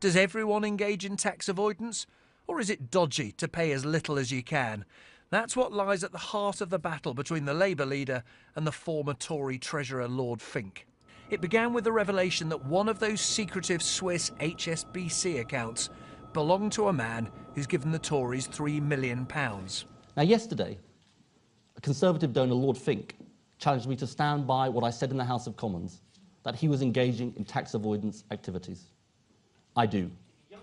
Does everyone engage in tax avoidance? Or is it dodgy to pay as little as you can? That's what lies at the heart of the battle between the Labour leader and the former Tory Treasurer Lord Fink. It began with the revelation that one of those secretive Swiss HSBC accounts belonged to a man who's given the Tories £3 million. Now, yesterday, a Conservative donor, Lord Fink, challenged me to stand by what I said in the House of Commons, that he was engaging in tax avoidance activities. I do.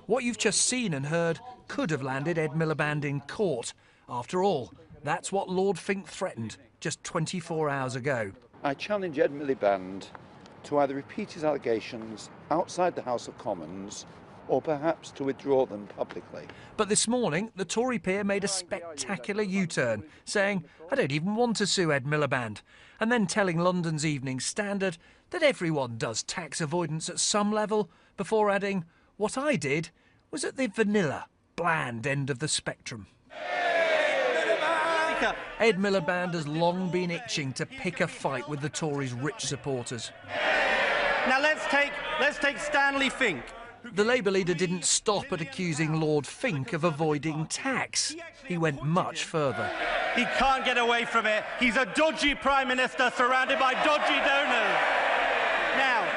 What you've just seen and heard could have landed Ed Miliband in court. After all, that's what Lord Fink threatened just 24 hours ago. I challenge Ed Miliband to either repeat his allegations outside the House of Commons or perhaps to withdraw them publicly. But this morning, the Tory peer made a spectacular U-turn, saying, I don't even want to sue Ed Miliband, and then telling London's Evening Standard that everyone does tax avoidance at some level, before adding, what I did was at the vanilla, bland end of the spectrum. Ed Miliband has long been itching to pick a fight with the Tories' rich supporters. Now let's take Stanley Fink. The Labour leader didn't stop at accusing Lord Fink of avoiding tax. He went much further. He can't get away from it. He's a dodgy Prime Minister surrounded by dodgy donors. Now,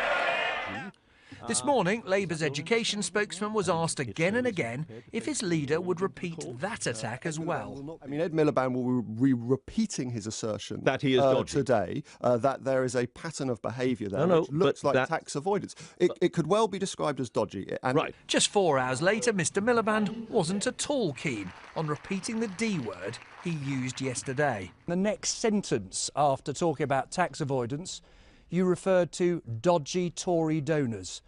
this morning, Labour's education spokesman was asked again and again if his leader would repeat that attack as well. I mean, Ed Miliband will be repeating his assertion that he is dodgy today, that there is a pattern of behaviour there which looks like tax avoidance. It could well be described as dodgy. And right. Just 4 hours later, Mr Miliband wasn't at all keen on repeating the D word he used yesterday. The next sentence after talking about tax avoidance, you referred to dodgy Tory donors.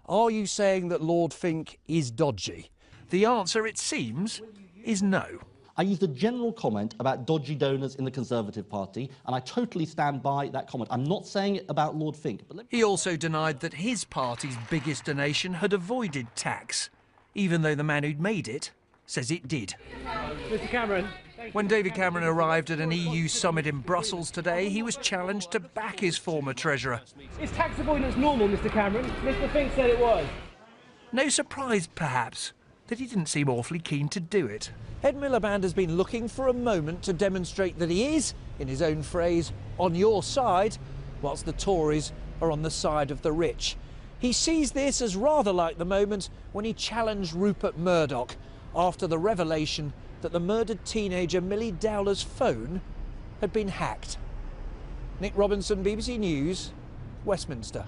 Are you saying that Lord Fink is dodgy? The answer, it seems, is no. I used a general comment about dodgy donors in the Conservative Party, and I totally stand by that comment. I'm not saying it about Lord Fink. But he also denied that his party's biggest donation had avoided tax, even though the man who'd made it says it did. Mr Cameron. When David Cameron arrived at an EU summit in Brussels today, he was challenged to back his former treasurer. Is tax avoidance normal, Mr Cameron? Mr Fink said it was. No surprise, perhaps, that he didn't seem awfully keen to do it. Ed Miliband has been looking for a moment to demonstrate that he is, in his own phrase, on your side, whilst the Tories are on the side of the rich. He sees this as rather like the moment when he challenged Rupert Murdoch after the revelation that the murdered teenager Millie Dowler's phone had been hacked. Nick Robinson, BBC News, Westminster.